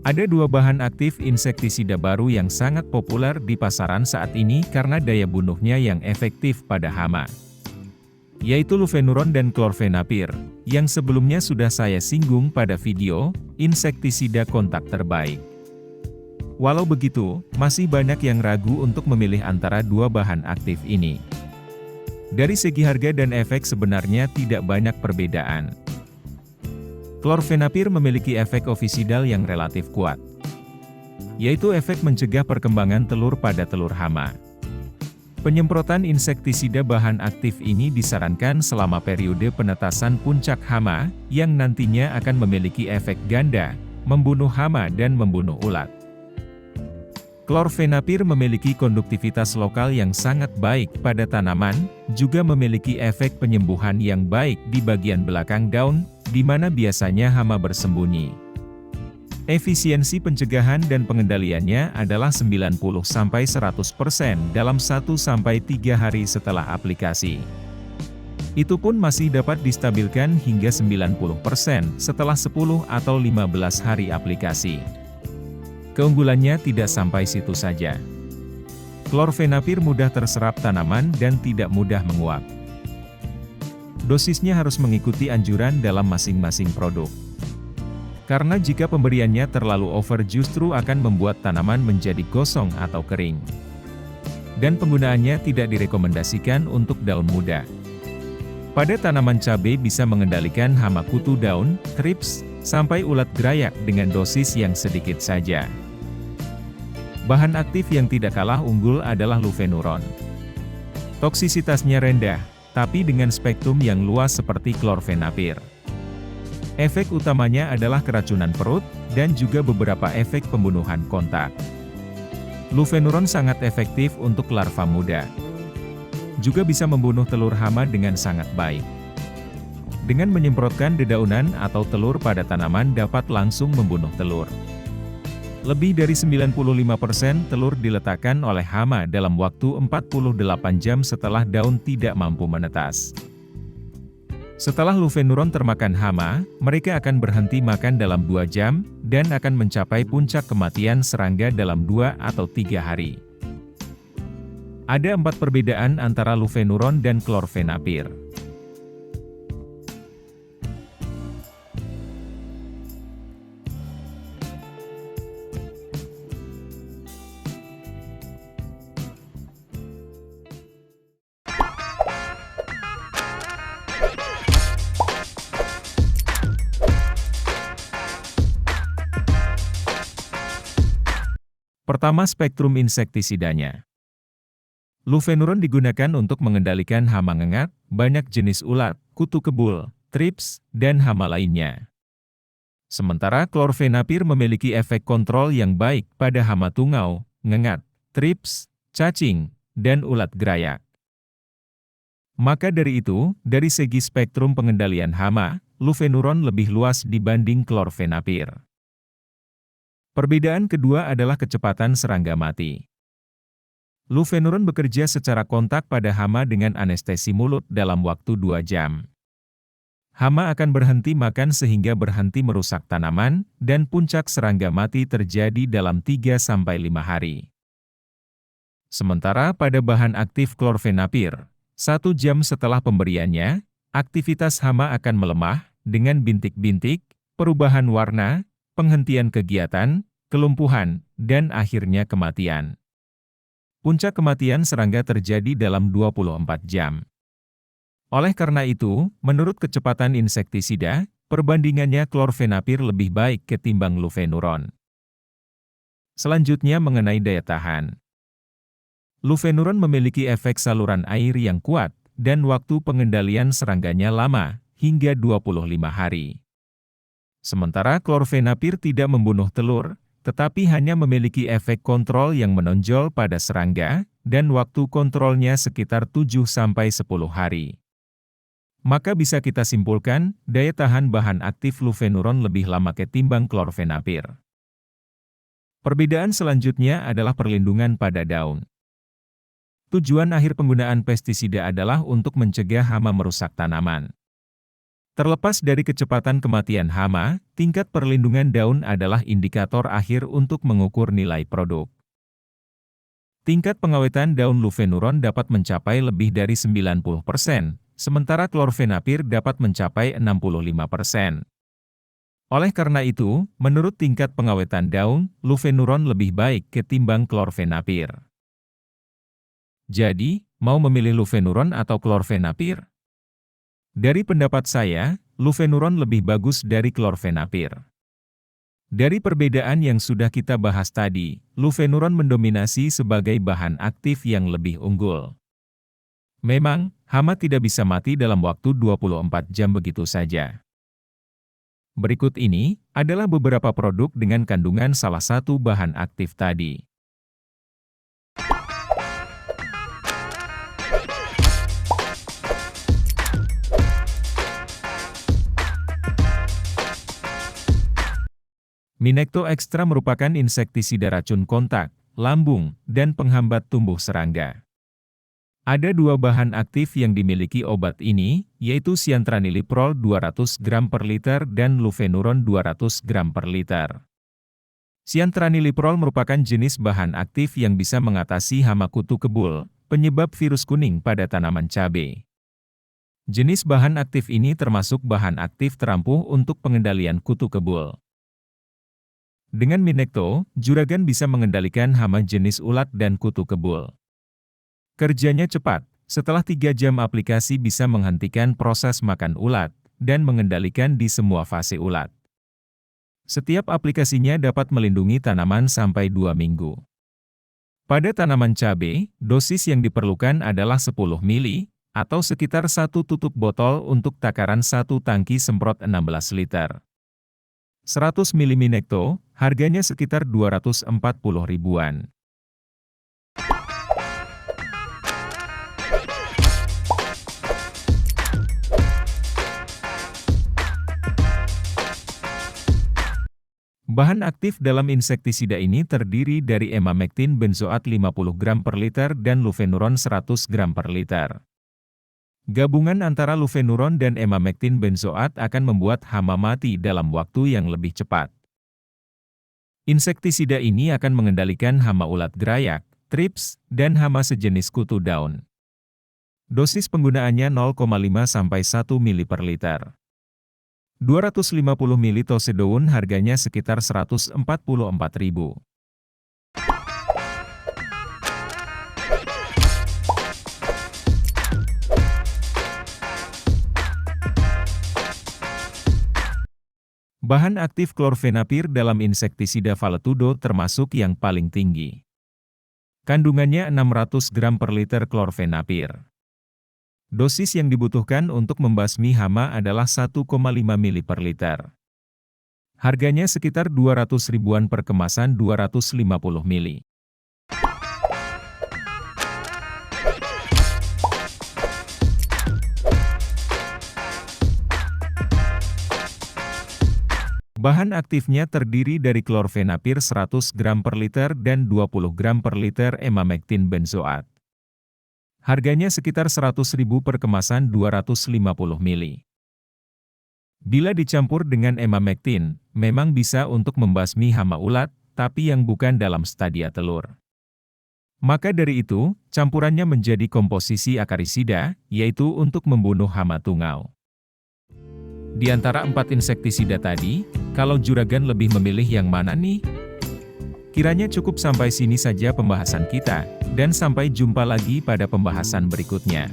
Ada dua bahan aktif insektisida baru yang sangat populer di pasaran saat ini karena daya bunuhnya yang efektif pada hama, yaitu lufenuron dan klorfenapir, yang sebelumnya sudah saya singgung pada video insektisida kontak terbaik. Walau begitu, masih banyak yang ragu untuk memilih antara dua bahan aktif ini. Dari segi harga dan efek sebenarnya tidak banyak perbedaan. Klorfenapir memiliki efek ovisidal yang relatif kuat, yaitu efek mencegah perkembangan telur pada telur hama. Penyemprotan insektisida bahan aktif ini disarankan selama periode penetasan puncak hama, yang nantinya akan memiliki efek ganda, membunuh hama dan membunuh ulat. Klorfenapir memiliki konduktivitas lokal yang sangat baik pada tanaman, juga memiliki efek penyembuhan yang baik di bagian belakang daun, di mana biasanya hama bersembunyi. Efisiensi pencegahan dan pengendaliannya adalah 90–100% dalam 1–3 hari setelah aplikasi. Itu pun masih dapat distabilkan hingga 90% setelah 10 atau 15 hari aplikasi. Keunggulannya tidak sampai situ saja. Klorfenapir mudah terserap tanaman dan tidak mudah menguap. Dosisnya harus mengikuti anjuran dalam masing-masing produk. Karena jika pemberiannya terlalu over justru akan membuat tanaman menjadi gosong atau kering. Dan penggunaannya tidak direkomendasikan untuk daun muda. Pada tanaman cabai bisa mengendalikan hama kutu daun, thrips, sampai ulat gerayak dengan dosis yang sedikit saja. Bahan aktif yang tidak kalah unggul adalah lufenuron. Toksisitasnya rendah, tapi dengan spektrum yang luas seperti klorfenapir. Efek utamanya adalah keracunan perut, dan juga beberapa efek pembunuhan kontak. Lufenuron sangat efektif untuk larva muda. Juga bisa membunuh telur hama dengan sangat baik. Dengan menyemprotkan dedaunan atau telur pada tanaman dapat langsung membunuh telur. Lebih dari 95% telur diletakkan oleh hama dalam waktu 48 jam setelah daun tidak mampu menetas. Setelah lufenuron termakan hama, mereka akan berhenti makan dalam 2 jam, dan akan mencapai puncak kematian serangga dalam 2 atau 3 hari. Ada 4 perbedaan antara lufenuron dan klorfenapir. Pertama, spektrum insektisidanya. Lufenuron digunakan untuk mengendalikan hama ngengat, banyak jenis ulat, kutu kebul, thrips, dan hama lainnya. Sementara klorfenapir memiliki efek kontrol yang baik pada hama tungau, ngengat, thrips, cacing, dan ulat gerayak. Maka dari itu, dari segi spektrum pengendalian hama, lufenuron lebih luas dibanding klorfenapir. Perbedaan kedua adalah kecepatan serangga mati. Lufenuron bekerja secara kontak pada hama dengan anestesi mulut dalam waktu 2 jam. Hama akan berhenti makan sehingga berhenti merusak tanaman, dan puncak serangga mati terjadi dalam 3–5 hari. Sementara pada bahan aktif klorfenapir, 1 jam setelah pemberiannya, aktivitas hama akan melemah, dengan bintik-bintik, perubahan warna, penghentian kegiatan, kelumpuhan, dan akhirnya kematian. Puncak kematian serangga terjadi dalam 24 jam. Oleh karena itu, menurut kecepatan insektisida, perbandingannya klorfenapir lebih baik ketimbang lufenuron. Selanjutnya mengenai daya tahan. Lufenuron memiliki efek saluran air yang kuat, dan waktu pengendalian serangganya lama, hingga 25 hari. Sementara klorfenapir tidak membunuh telur, tetapi hanya memiliki efek kontrol yang menonjol pada serangga, dan waktu kontrolnya sekitar 7–10 hari. Maka bisa kita simpulkan, daya tahan bahan aktif lufenuron lebih lama ketimbang klorfenapir. Perbedaan selanjutnya adalah perlindungan pada daun. Tujuan akhir penggunaan pestisida adalah untuk mencegah hama merusak tanaman. Terlepas dari kecepatan kematian hama, tingkat perlindungan daun adalah indikator akhir untuk mengukur nilai produk. Tingkat pengawetan daun Lufenuron dapat mencapai lebih dari 90%, sementara klorfenapir dapat mencapai 65%. Oleh karena itu, menurut tingkat pengawetan daun, Lufenuron lebih baik ketimbang klorfenapir. Jadi, mau memilih Lufenuron atau klorfenapir? Dari pendapat saya, Lufenuron lebih bagus dari klorfenapir. Dari perbedaan yang sudah kita bahas tadi, Lufenuron mendominasi sebagai bahan aktif yang lebih unggul. Memang, hama tidak bisa mati dalam waktu 24 jam begitu saja. Berikut ini adalah beberapa produk dengan kandungan salah satu bahan aktif tadi. Minekto Extra merupakan insektisida racun kontak, lambung, dan penghambat tumbuh serangga. Ada dua bahan aktif yang dimiliki obat ini, yaitu siantraniliprol 200 gram per liter dan Lufenuron 200 gram per liter. Siantraniliprol merupakan jenis bahan aktif yang bisa mengatasi hama kutu kebul, penyebab virus kuning pada tanaman cabai. Jenis bahan aktif ini termasuk bahan aktif terampuh untuk pengendalian kutu kebul. Dengan Minekto, juragan bisa mengendalikan hama jenis ulat dan kutu kebul. Kerjanya cepat, setelah 3 jam aplikasi bisa menghentikan proses makan ulat, dan mengendalikan di semua fase ulat. Setiap aplikasinya dapat melindungi tanaman sampai 2 minggu. Pada tanaman cabai, dosis yang diperlukan adalah 10 mili, atau sekitar 1 tutup botol untuk takaran 1 tangki semprot 16 liter. 100 mili Minekto, harganya sekitar 240 ribuan. Bahan aktif dalam insektisida ini terdiri dari emamectin benzoat 50 gram per liter dan Lufenuron 100 gram per liter. Gabungan antara Lufenuron dan emamectin benzoat akan membuat hama mati dalam waktu yang lebih cepat. Insektisida ini akan mengendalikan hama ulat gerayak, trips, dan hama sejenis kutu daun. Dosis penggunaannya 0,5–1 mili per liter. 250 mili tosedoun harganya sekitar 144.000. Bahan aktif klorfenapir dalam insektisida Valetudo termasuk yang paling tinggi. Kandungannya 600 gram per liter klorfenapir. Dosis yang dibutuhkan untuk membasmi hama adalah 1,5 mili per liter. Harganya sekitar 200 ribuan per kemasan 250 mili. Bahan aktifnya terdiri dari klorfenapir 100 gram per liter dan 20 gram per liter emamectin benzoat. Harganya sekitar 100.000 per kemasan 250 mili. Bila dicampur dengan emamectin, memang bisa untuk membasmi hama ulat, tapi yang bukan dalam stadia telur. Maka dari itu, campurannya menjadi komposisi akarisida, yaitu untuk membunuh hama tungau. Di antara 4 insektisida tadi, kalau juragan lebih memilih yang mana nih? Kiranya cukup sampai sini saja pembahasan kita, dan sampai jumpa lagi pada pembahasan berikutnya.